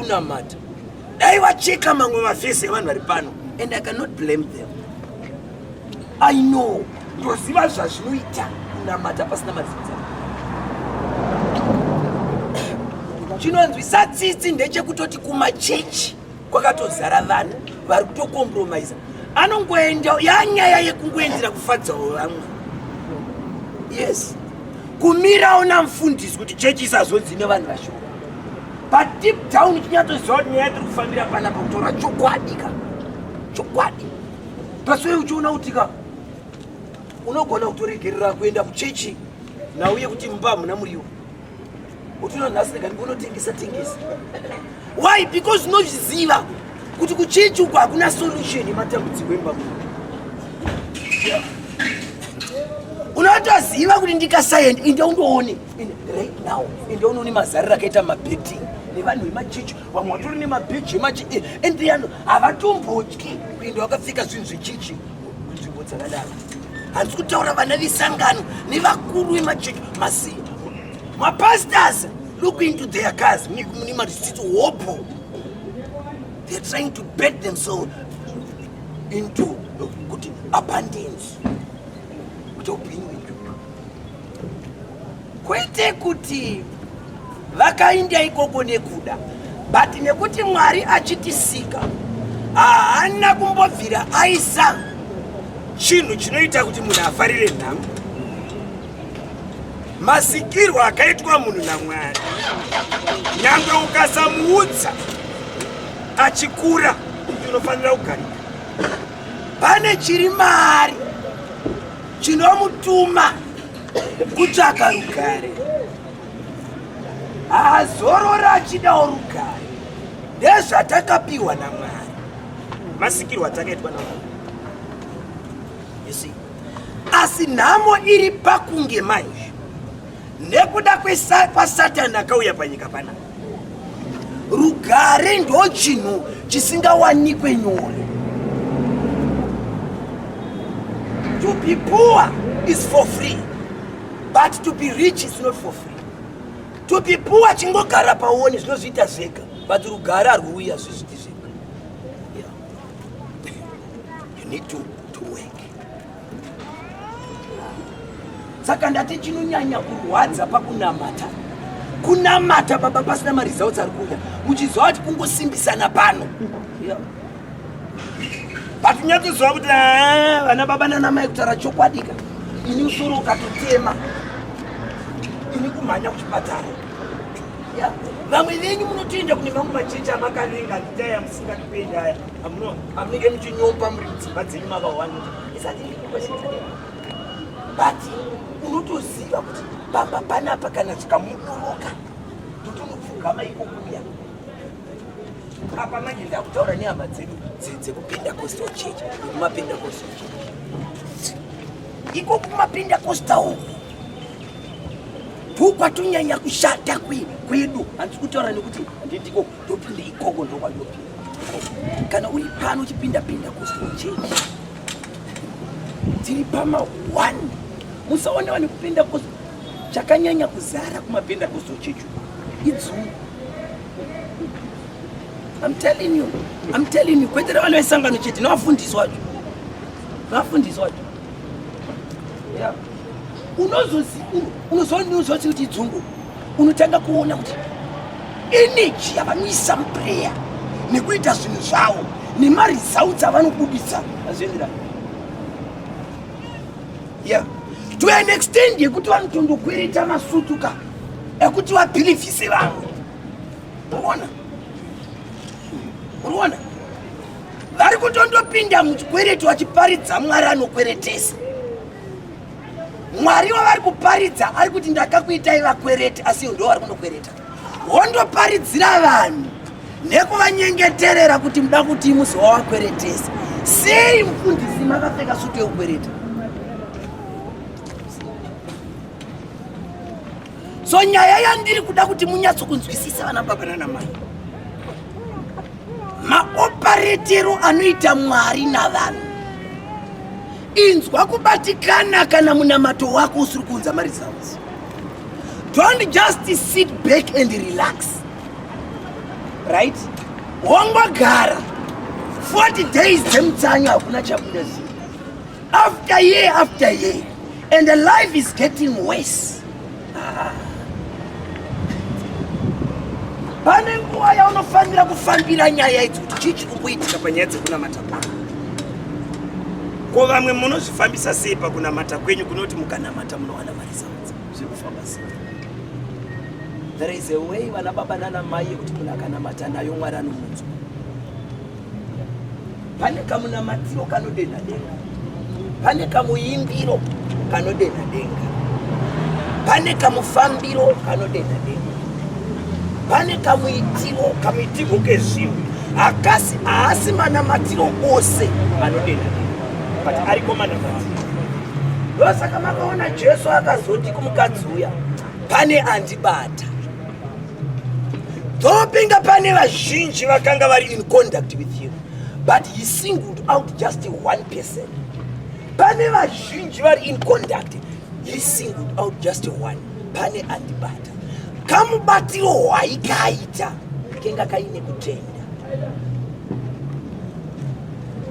kunamata. Dai vacheka mamwe mafesi evanhu vari pano, and I cannot blame them. I know ndoziva zvazvinoita kunamata pasina mazizi. Chinonzwisa tsitsi ndechekutoti kumachechi kwakatozara vanhu vari kutokompromise. Anongoenda yanyaya yekungoendera kufadzawo vamwe. Yes, kumirawo namufundisi kuti chechi isazodzi nevanhu vashoma. But deep down chinyatsoziva kuti nyaya yatiri kufambira panapa kutora chokwadi ka chokwadi. Paswe uchiona kuti ka unogona kutoregerera kuenda kuchechi nauye kuti mumba hamuna muriwo. Utuna nhasi ndinotengesa. Why? Because unozviziva kuti kuchechi uko hakuna solution yematambudziko emba muno. Unotoziva kuti ndikasaenda inde undoone right now, inde unoone mazarira akaita mabetting nevanhu vemachechi, vamwe vatori nemabheji emachechi, and then havatombotyi kuenda vakapfeka zvinhu zvechechi kunzvimbo dzakadaro. Handisi kutaura vana vesangano nevakuru vemachechi masi. Mapastors look into their cars. They're trying to bet themselves into good abundance. Kwete kuti vakainda ikoko nekuda, but nekuti Mwari achitisika haana kumbobvira aisa chinhu chinoita kuti munhu afarire nhamo. Masikirwo akaitwa munhu naMwari, nyangwe ukasamuudza achikura kuti unofanira kugarika, pane chiri maari chinomutuma kutsvaka rugare. Azorora achidawo rugare. Ndezvatakapiwa naMwari, masikirwo atakaitwa naMwari. You see, asi nhamo iri pakunge manje nekuda kwaSatani akauya panyika pana. Rugare ndo chinhu chisingawanikwe nyore. To be poor is for free, but to be rich is not for free. To be poor chingogara paoni zvinozviita zvega, but rugare harwuya zvichiti zvega. You need to work. Saka ndati chinonyanya kurwadza pakunamata. Kunamata baba pasina maresults ari kuuya. Muchiziva kuti kungosimbisana pano. But nyatsoziva kuti vana baba nanamai kutaura chokwadi ka. Ini usoro ukatotema. Ini kumhanya kuchipatara. Vamwe venyu munotoenda kune mamwe machechi amakavenga nditaya musingatipendi aya. Amunenge muchinyomba muri mudzimba dzenyu makawanda. Isati ndikukwashikira. But unotoziva kuti baba panapa kana chikamudoroka totonopfugama ikokuya. Apa manje ndakutaura nehama dzedu dzekupendakostal church, kumapendakostal church. Iko kumapendakostal uku tukwatonyanya kushata kwedu. Handisi kutaura nekuti nditiko ndopinde ikoko ndokwadopinda. Kana uri pano uchipinda pendakostal church, tiri pama 1. Musaonewa nekupendakostal chakanyanya kuzara kumapendakostal church. Idzungu. I'm telling you, kwetera vana vesangano chete navafundiswa vacho. Vafundiswa vacho. Yeah. Unozoti kuti idzungu, unotanga kuona kuti energy yavanoisa muprayer nekuita zvinhu zvavo nemaresults avanobudisa azvienderana. Yeah. To an extent yekuti vanotondokwereta masutuka ekuti vabhilivhise vamwe. Unoona? Vari kutondopinda muchikwereto vachiparidza Mwari anokweretesa. Mwari wavari kuparidza ari kuti ndakakuitai vakwerete, asi ndo vari kunokwereta. Wondoparidzira vanhu nekuvanyengeterera kuti muda kuti muzowa vakweretesa. Sei mufundisi makapfeka sutu yekukwereta? So nyaya yandiri kuda kuti munyatsokunzwisisa vana baba nanamai. Maoparetero anoita Mwari navanhu. Inzwa kubatikana kana munamato wako usiri kuunza maresults. Don't just sit back and relax. right? Wangwagara 40 days dzemutsanyo hakuna chabuda zvinhu. After year, and the life is getting worse. Pane nguva yaunofanira kufambira nyaya idzi kuti chii chiri kuitika panyaya dzekunamata kwenyu. Ko vamwe munozvifambisa sei pakunamata kwenyu kunoti mukanamata munowana mari zaudza zvirikufamba sei? There is a way vana baba nana mai yekuti munhu akanamata nayo Mwari anomunzwa. Pane kamunamatiro kanodenha denga, pane kamuimbiro kanodenha denga, pane kamufambiro kanodenha denga, pane kamuitiro kezvinhu haasi manamatiro ose anodenha denga, but ariko manamatiro. Ndosaka makaona Jesu akazoti kumukadzi uya, pane andibata. Dhopinga pane vazhinji vakanga vari in contact with him, but he singled out just one person. Pane vazhinji vari in contact, he singled out just one. Pane andibata. Kamubatiro hwaikaita kenga kaine kutenda.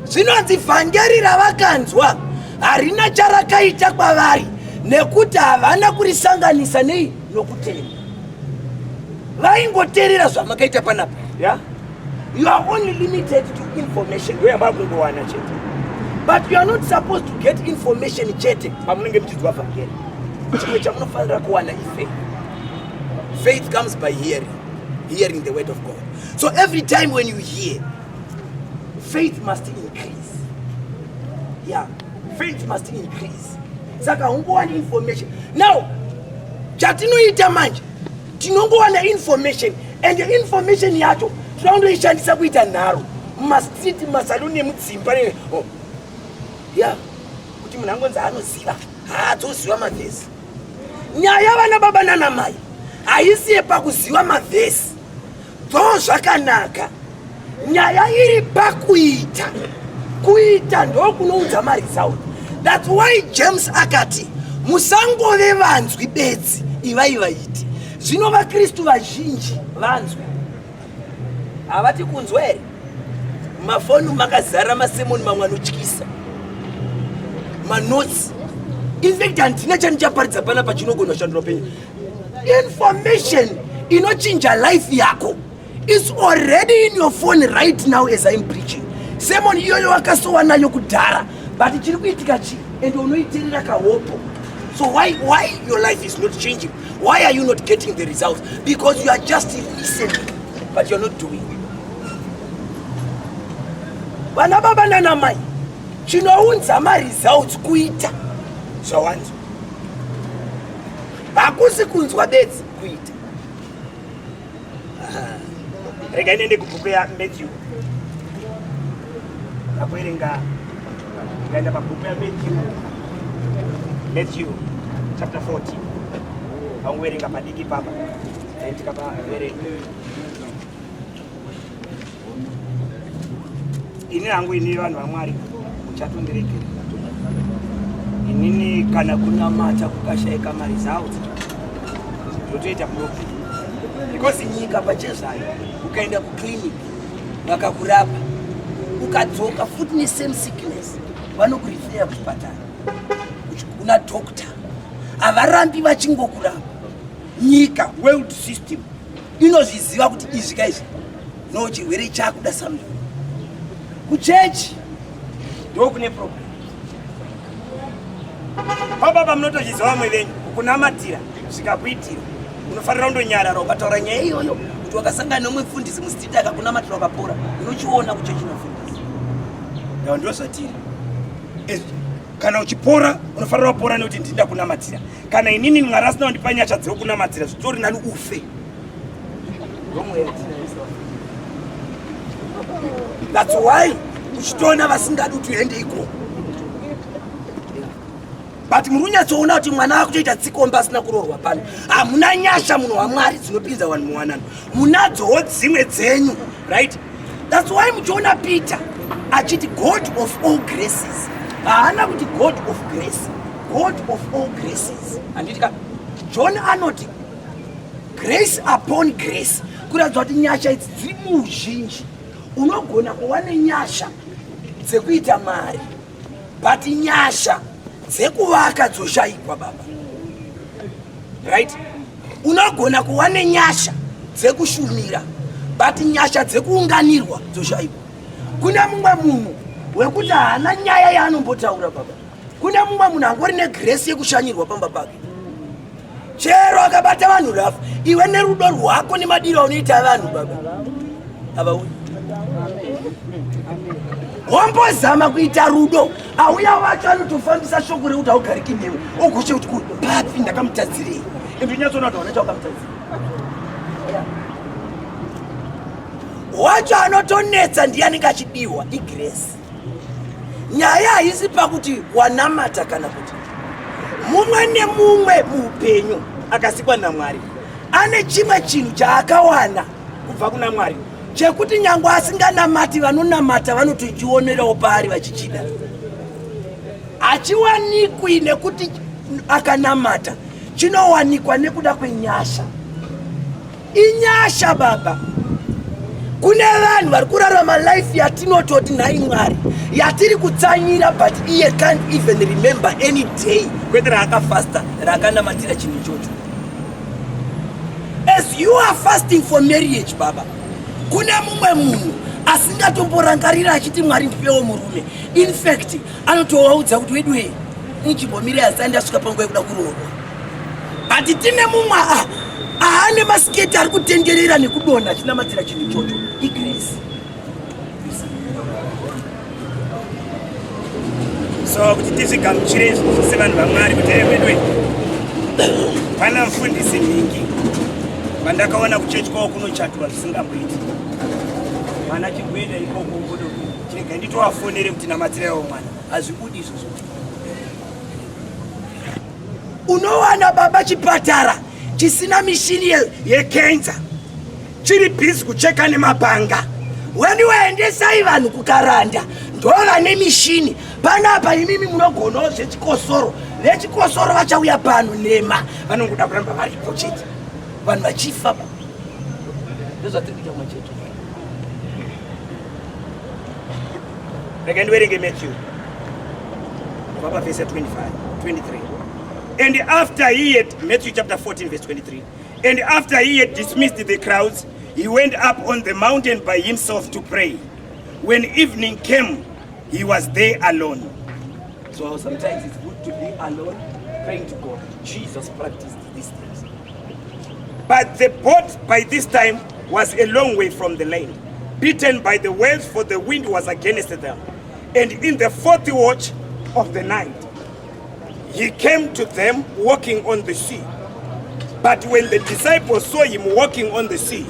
Zvinonzi vhangeri ravakanzwa harina charakaita kwavari nekuti havana kurisanganisa nei nokutenda. Vaingoteerera zvamakaita panapa. Yeah? You are only limited to information. But you are not supposed to get information chete. Faith comes by hearing the word of God. So every time when you hear, faith must increase. Yeah, faith must increase. Saka ungowana information. Now, chatinoita manje, tinongowana information, and the information yacho tinoishandisa kuita nharo mumastreet mumasaluni emudzimba ya kuti munhu angonzi anoziva haadzoziva mavhesi. Nyaya vana baba nana mai haisi yepakuziva mavhesi, dho zvakanaka. Nyaya iri pakuita. Kuita ndo kunoudza maresult. That's why James akati musangove vanzwi bedzi ivai vaiti. Zvino vaKristu vazhinji vanzwi havati kunzwa here. Mafoni makazara masemoni mamwe anotyisa, manotsi. In fact handina chandichaparidza panapa chinogona kushandura upenyu. Information inochinja life yako is already in your phone right now as I'm preaching. Semoni iyoyo wakasowa nayo kudhara, but chiri kuitika chi ende unoiterera kahopo. So why your life is not changing? Why are you not getting the results? Because you are just listening, but you're not doing. Vana baba nana mai, chinounza results kuita zvawanzwa. Hakusi kunzwa bedzi kuita. Rega inende kubhuku yaMatthew. Akuerenga ngaenda pabhuku Matthew chapter 14. Vanguerenga padiki papa. Ini hangu ini vanhu vaMwari muchatondirekera. Inini kana kunamata kukashaika maresults zvotoita problem. Because nyika pachezayo ukaenda kuclinic vakakurapa ukadzoka futi nesame sickness vanokurifera kuchipatara kuna doctor. Havarambi vachingokurapa. Nyika world system inozviziva kuti izvi kaizvi no chirwere chakuda samwe. Kuchechi ndo kune problem. Pababa munotoziva vamwe venyu kunamatira zvikakuitira unofanira kundonyarara ukataura nyaya iyoyo kuti wakasangana nomwe mufundisi musititi akakunamatira wakapora unochiona kuchechi nofundisi. Ndao ndo zvatiri. Kana uchipora unofanira kupora nekuti ndinda kunamatira. Kana inini Mwari asina kundipa nyasha dzokunamatira zvitori nani ufe. That's why uchitona vasingadi kuti uende iko. But murunyatsoona kuti mwana akutoita tsikomba asina kurorwa pano. Hamuna nyasha munhu waMwari dzinopinza vanhu muwanano. Munadzowo dzimwe dzenyu, right? That's why muchiona Peter achiti God of all graces. Haana kuti God of grace, God of all graces. Anditika John anoti grace upon grace. kuratidza kuti nyasha idzi dziri muzhinji. Unogona kuva nenyasha dzekuita mari, but nyasha dzekuvaka dzoshayikwa baba. Right? Unogona kuva nenyasha dzekushumira, but nyasha dzekuunganirwa dzoshayikwa. Kune mumwe munhu wekuti haana nyaya yaanombotaura baba. Kune mumwe munhu angori negrace yekushanyirwa pamba pake. Chero akabata vanhu rafu, iwe nerudo rwako nemadiro unoita vanhu baba. Avauni. Wambozama kuita rudo, auya wacho anotofambisa shoko rekuti haugariki newe. Ogoshe kuti papi ndakamutadzirei. Ndinyatsona kuti wanacho wakamutadzira. Wacho anotonetsa ndiye anenge achidiwa igrace. Nyaya haisi pakuti wanamata kana kuti mumwe nemumwe muupenyu akasikwa naMwari ane chimwe chinhu chaakawana kubva kuna Mwari chekuti nyangwe asinganamati vanonamata vanotochionerawo paari vachichida. Hachiwanikwi nekuti akanamata, chinowanikwa nekuda kwenyasha. Inyasha baba. Kune vanhu vari kurarama life yatinototi nhai Mwari yatiri kutsanyira, but iye can't even remember any day kwete raakafasta raakanamatira chinhu ichocho. As you are fasting for marriage baba, kune mumwe munhu asingatomborangarira achiti Mwari ndipewo murume. In fact anotovaudza kuti wedwe nichimbomire hasa ndasvika panguva yekuda kuroorwa. But tine mumwe aane masiketi ari kutenderera nekudonha achinamatira chinhu ichocho igrace. So kuti tizvigamuchire sevanhu vaMwari kuti wedwe pana mufundisi mingi vandakaona kuchechi kwavo kunochatwa zvisingamboiti. Mwana chigwenda ikoko ngodo chirega nditovafonere kuti namatirewo mwana hazvibudi izvozvo. Unowana baba chipatara chisina mishini yekenza chiri busy kucheka nemabhanga. When waendesai vanhu kukaranda ndova nemishini. Panapa imimi munogonawo zvechikosoro. Vechikosoro vachauya pano nema vanongoda kuramba varipo chete. Vanhu vachifa baba. Ndozvatiri kuita mwacheto. Rega ndiverenge Matthew Baba verse 23. And after he had, Matthew chapter 14 verse 23, and after he had dismissed the crowds, he went up on the mountain by himself to pray. When evening came, he was there alone. So sometimes it's good to be alone, praying to God. Jesus practiced these things. But the boat by this time was a long way from the land, beaten by the waves, for the wind was against them. And in the fourth watch of the night, he came to them walking on the sea. But when the disciples saw him walking on the sea,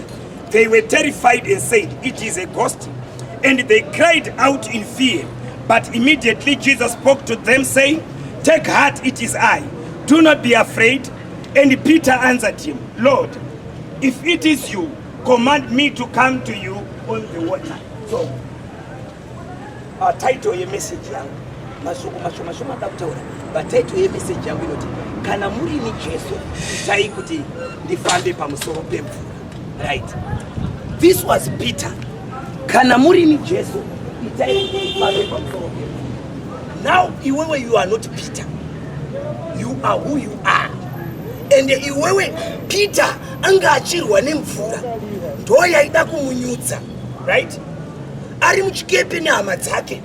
they were terrified and said, "It is a ghost." And they cried out in fear. But immediately Jesus spoke to them, saying, "Take heart, it is I. Do not be afraid." And Peter answered him, "Lord, if it is you, command me to come to you on the water." So, our title ye message yangu mashoma dakutaura, but title ye message yangu inoti kana muri ni Jesu itai kuti ndifambe pamusoro pemvura. Right? This was Peter. Kana muri ni Jesu itai kuti ndifambe pamusoro pemvura. Now iwewe you are not Peter. You are who you are. And iwewe Peter anga achirwa nemvura ndo yaida kumunyutsa. Right? Ari muchikepe nehama dzake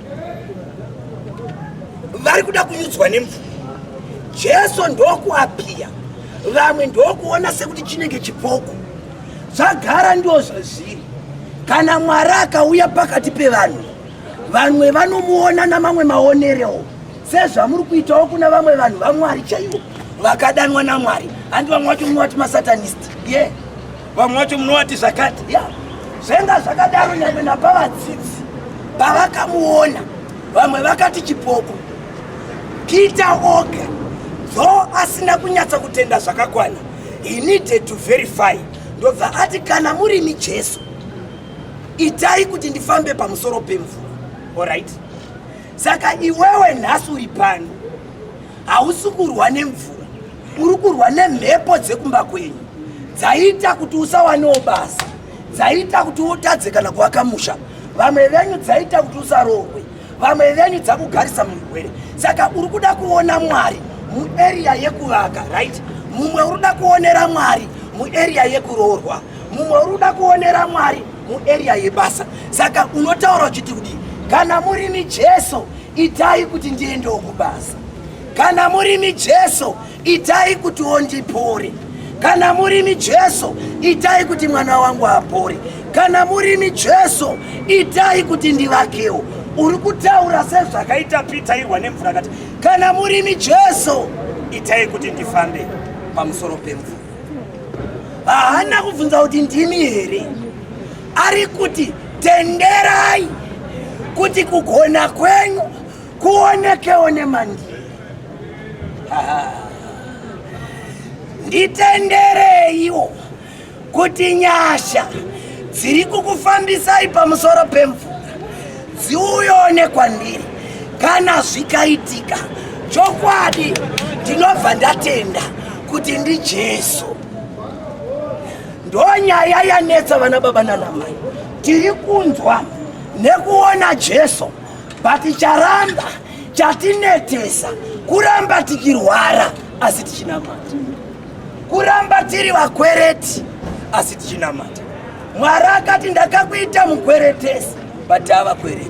vari kuda kunyudzwa nemvura. Jesu ndokuapia, vamwe ndokuona sekuti chinenge chipoko. Zvagara ndo zvazviri. Kana Mwari akauya pakati pevanhu, vamwe vanomuona namamwe maonerewo sezvamuri kuitawo kuna vamwe vanhu vaMwari chaivo vakadanwa naMwari. Handi vamwe vacho munovati masatanist, ye vamwe vacho munovati zvakati, ya zvenga zvakadaro. Nyangwe napavadzidzi pavakamuona vamwe vakati chipoko. Peter oga though asina kunyatsa kutenda zvakakwana, he needed to verify. Ndobva ati kana muri ni Jesu itai kuti ndifambe pamusoro pemvura. Alright? Saka iwewe nhasi uri pano hausi kurwa nemvura, uri kurwa nemhepo dzekumba kwenyu dzaita kuti usawanewo basa. dzaita kuti utadze kana kuvaka musha, vamwe venyu dzaita kuti usarohwe, vamwe venyu dzakugarisa murwere. Saka uri kuda kuona Mwari muarea yekuvaka, right? Mumwe uri kuda kuonera Mwari muarea yekuroorwa, mumwe uri kuda kuonera Mwari muarea yebasa. Saka unotaura uchiti kuti kana muri miJesu itai kuti ndiendewo kubasa, kana muri miJesu itai kuti ondipore, kana muri miJesu itai kuti mwana wangu apore, kana muri miJesu itai kuti ndivakewo. Uri kutaura sezvakaita Peter irwa nemvura akati kana muri miJesu itai kuti ndifambe pamusoro pemvura. Haana kubvunza kuti ndimi here, ari kuti tenderai kuti kugona kwenyu kuonekewo nemandiri. Nditendereiwo kuti nyasha dziri kukufambisai pamusoro pemvura dziuyewo kwandiri. Kana zvikaitika chokwadi ndinobva ndatenda kuti ndiJesu. Ndonyaya yanetsa vana baba nana mai. Tiri kunzwa nekuona Jesu, but charamba chatinetesa kuramba tikirwara asi tichinamata, kuramba tiri vakwereti asi tichinamata. Mwari akati ndakakuita mukweretesi but avakwereti.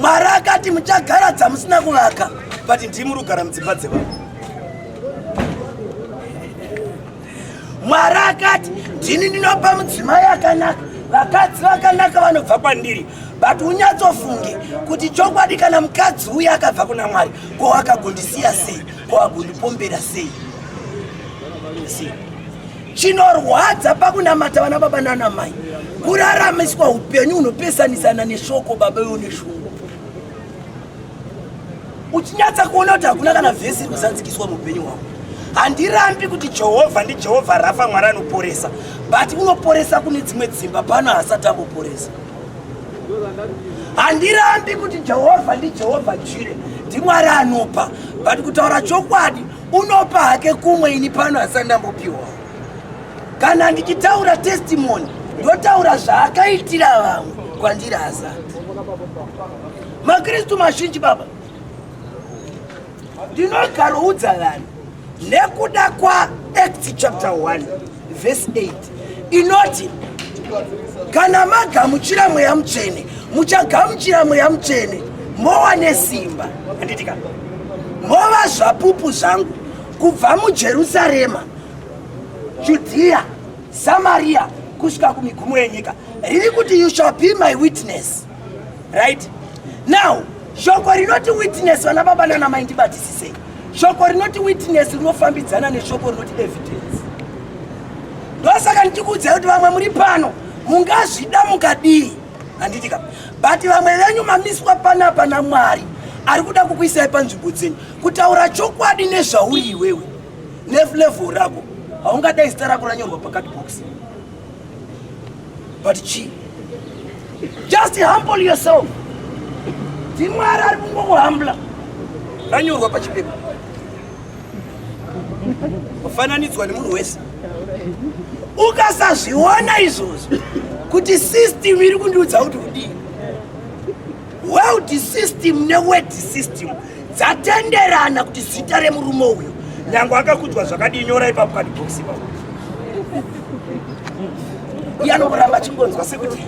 Mwari akati muchagara dzamusina kuvaka but ndimi rugara mudzimba dzevanhu. Mwari akati ndini ndinopa mudzimai akanaka, vakadzi vakanaka vanobva kwandiri, but unyatsofunge kuti chokwadi kana mukadzi uya akabva kuna Mwari ko akagondisiya sei, ko agondipombera sei. Chinorwadza pakunamata vana baba nana mai kuraramiswa upenyu unopesanisana neshoko baba iwo neshungu. Uchinyatsa kuona kuti hakuna kana vhesi iri kusanzikiswa muupenyu hwako. Handirambi kuti Jehovha ndiJehovha Rafa, Mwari anoporesa, but unoporesa kune dzimwe dzimba pano hasati amboporesa. Handirambi kuti Jehovha ndiJehovha Jire, ndiMwari anopa, but kutaura chokwadi unopa hake kumwe ini pano hasati ndambopiwa. Kana ndichitaura testimony ndotaura zvaakaitira vamwe kwandiri hasati. maKristu mazhinji baba ndinogaroudza vanhu nekuda kwaActs chapter 1 verse 8 inoti kana magamuchira mweya mutsvene muchagamuchira mweya mutsvene mova nesimba. Handiti kana mova zvapupu zvangu kubva muJerusarema, Judea, Samaria kusvika kumigumo yenyika. Riri kuti you shall be my witness, right? Now shoko rinoti witness vana baba nana mai ndibatisisei. Shoko rinoti witness rinofambidzana neshoko rinoti evidence. Ndosaka ndikuudzai kuti vamwe muri pano mungazvida mukadii. Handiti kana but vamwe venyu mamiswa panapa naMwari ari kuda kukuisai panzvimbo dzenyu kutaura chokwadi nezvauri iwewe nelevel rako. Haungadai zita rako ranyorwa pakadibhokisi. But just humble yourself. ndiMwari ari kungokuhambula ranyorwa pachipepa kufananidzwa nemunhu wese. Ukasazviona izvozvo kuti system iri kundiudza kuti kudii, world system neword system dzatenderana kuti zita remurume uyu nyange akakudzwa zvakadii nyora ipapo pakadibhokisi ipapo. Iye anokuramba achingonzwa sekuti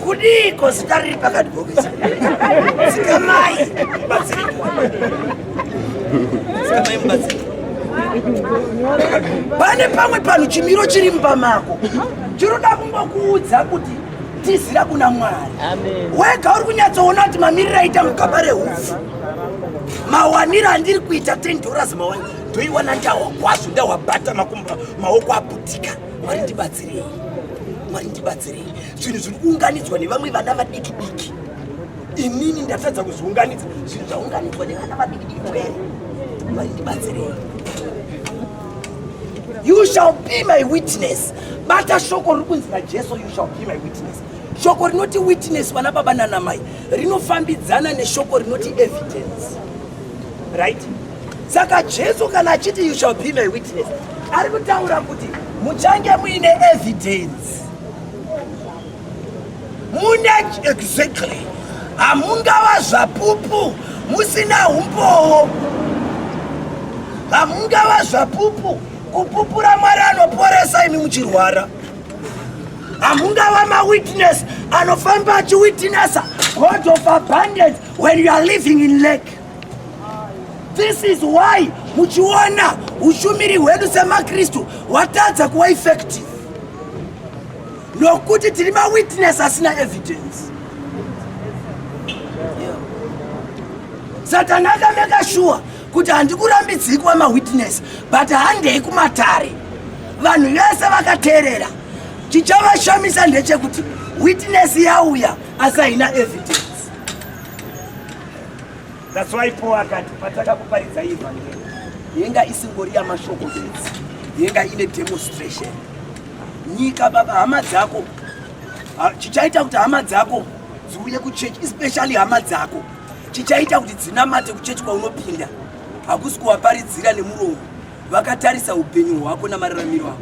kudiko zita riri pakadibhokisi. Sikamai mubatsirika, sikamai mubatsirika. Pane pamwe panhu chimiro chiri mumba mako chinoda kungokuudza kuti tizira kuna Mwari. Wega uri kunyatsoona kuti mamiriro aita mugaba rehupfu, mawaniro andiri kuita $10 mawaniro ndoiwana ndawa kwazvo, ndawabata maoko aputika. Mwari ndibatsirei, Mwari ndibatsirei. Zvinhu zviri kuunganidzwa nevamwe vana vadiki diki, inini ndatadza kuzviunganidza zvinhu zvaunganidzwa nevana vadiki diki kweri. Mwari ndibatsirei. You shall be my witness. Bata shoko riri kunzi naJesu, you shall be my witness. Shoko rinoti witness vana baba nana mai rinofambidzana neshoko rinoti evidence, right? Saka Jesu kana achiti you shall be my witness, ari kutaura kuti muchange muine evidence. Mune exactly. Hamungava zvapupu musina umbowo. Hamungava zvapupu kupupura Mwari anoporesa imi muchirwara. Hamungava mawitness anofamba achiwitnessa God of abundance when you are living in lack. This is why muchiona ushumiri hwedu semakristu watadza kuva effective. Nokuti tiri mawitness asina evidence. Satani akameka sure kuti handikurambidziki kuva mawitness, but handei kumatare. Vanhu vese vakateerera. Chichavashamisa ndechekuti witness yauya asi haina evidence. That's why Paul akati patakakuparidza evangeli yenga isingori yamashoko bedzi, yenga ine demonstration. Nyika baba, hama dzako chichaita kuti hama dzako dziuye kuchechi, especially hama dzako chichaita kuti dzinamate kuchechi kwaunopinda hakusi kuvaparidzira nemuromo, vakatarisa upenyu hwako namararamiro ako.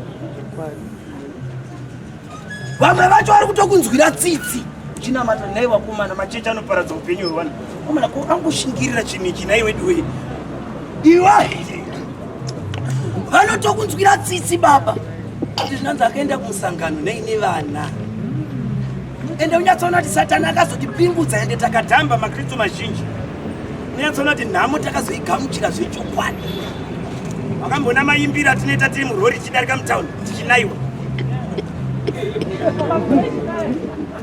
Vamwe vacho vari kutokunzwira tsitsi uchinamata nai wakomana. machechi anoparadza upenyu hwevanhu. Komana ko angoshingirira chinhu ichi nai wedu we. Iwa vanotokunzwira tsitsi baba. Kuti zvinanzi akaenda kumusangano neine vana. Ende unyatsoona kuti Satani akazotipingudza ende Takatamba makristu mazhinji. Unyatsoona kuti nhamo takazoigamuchira zvechokwadi. Wakambona maimbira tinoita tiri murori tichidarika mutaundi tichinaiwa.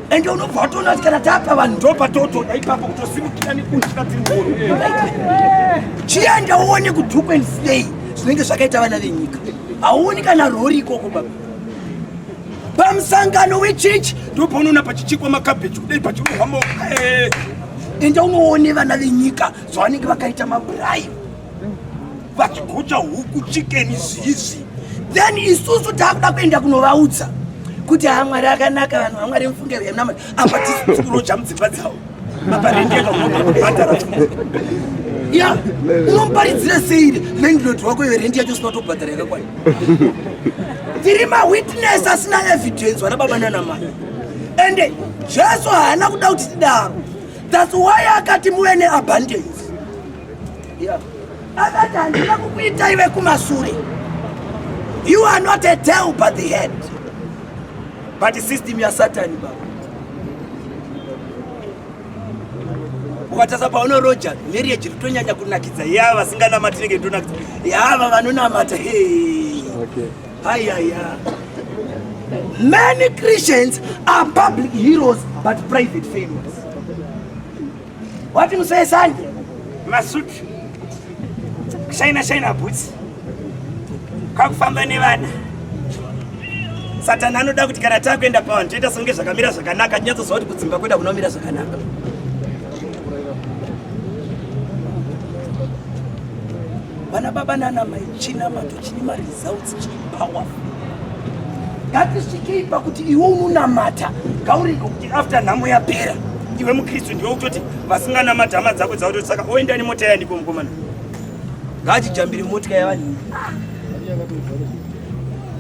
Ende unobva watoona kuti kana tapa vanhu Ndopatotoda ipapo kutosimukira nekunzwira tiri murori. chienda uone kudhuku and slay zvinenge zvakaita vana venyika. Hauoni kana rori ikoko baba. Pamusangano wechechi ndopaunoona pachichikwa makabheji kudai pachirohwamo. ende unoone vana venyika zvavanenge vakaita maburayi Vachigucha huku chikeni zizi. then isusu taakuda kuenda kunovaudza kuti Mwari akanaka, vanhu vaMwari mufunge venama apa Tikuroja mudzimba dzavo. Apa rendeka unobhadhara. ya unomuparidzira sei landlord wako iwe rendi yacho usina kutobhadhara yakakwana. Tiri mawitness asina evidence vana baba nana mai. Ende Jesu haana kuda kuti tidaro. That's why akati muve neabundance. Akati handina kukuita ive kumasure. You are not a tail but the head. But the system ya Satani baba. Ukatasa pauno Roger marriage ritonyanya kunakidza yava vasinganamati nenge tonakidza yava vanonamata. Okay. Ayaya. Many Christians are public heroes but private famous. What you say, son? Masuti. Shaina boots. Kakufamba nevana. Satani anoda kuti kana takuenda pavanhu toita songe zvakamira zvakanaka tinyatsoziva kuti kudzimba kweda kunomira zvakanaka. Vana baba nana mai chinamato chine maresults chipowerful. Ngatisvikei pakuti iwe unonamata ngauriko kuti After nhamo yapera iwe mukristu ndiwe kutoti vasinganamata hama dzako dzavo saka oenda nemota yandiko mukomana. ngachijambire motika yavanhu.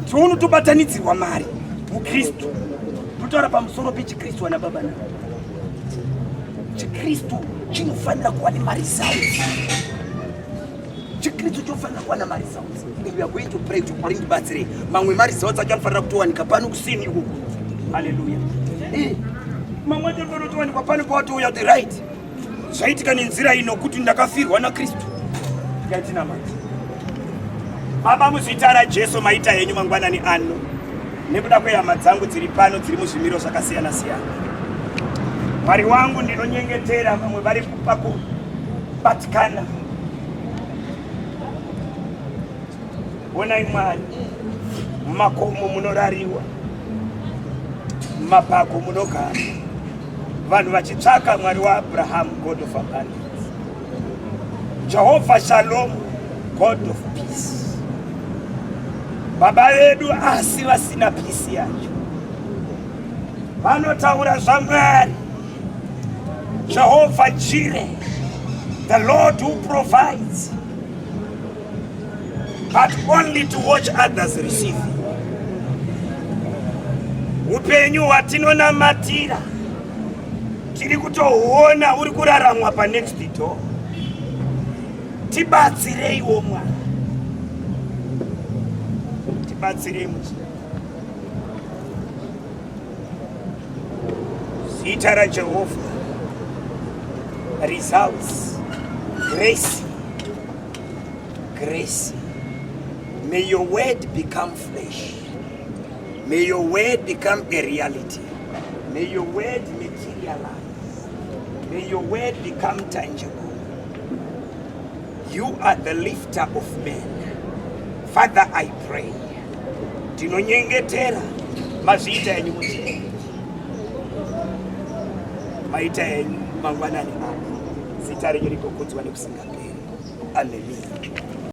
Tiunotobatanidzirwa mari mukristu. Totaura pamusoro pechikristu vana baba nana. Chikristu chinofanira kuva nemaresults. Chikristu chofanira kuva namaresults. And we are going to pray to bring batsire. Mamwe maresults acho anofanira kutowanika pano kusini uko. Hallelujah. Mamwe acho anotowanikwa pano pawatouya the right. Zvaitika nenzira ino kuti ndakafirwa naKristu. Yatinamata. Baba muzita raJesu maita yenyu mangwanani ano. Nekuda kwehama dzangu dziri pano dziri muzvimiro zvakasiyana siyana. Mwari wangu ndinonyengetera vamwe vari pakubatikana. Onai Mwari, mumakomo munorariwa, mumapako munogara, vanhu vachitsvaka Mwari waAbhurahama, God of abundance, Jehovah Shalom, God of peace. Baba vedu asi vasina peace yacho, vanotaura zvaMwari, Jehovah Jireh, the Lord who provides. but only to watch others receive. Upenyu watinonamatira tiri kutohuona uri kuraramwa pa next door. Tibatsireiwo Mwari, tibatsirei Mwari. Zita raJehovha results grace. Grace. May your word become flesh. May your word become a reality. May your word materialize. May your word become tangible. You are the lifter of men. Father, I pray. Tinonyengetera mazita yenyu muti. Maita yenyu mangwanani apa. Zita renyu rikukudzwa nekusingaperi. Hallelujah.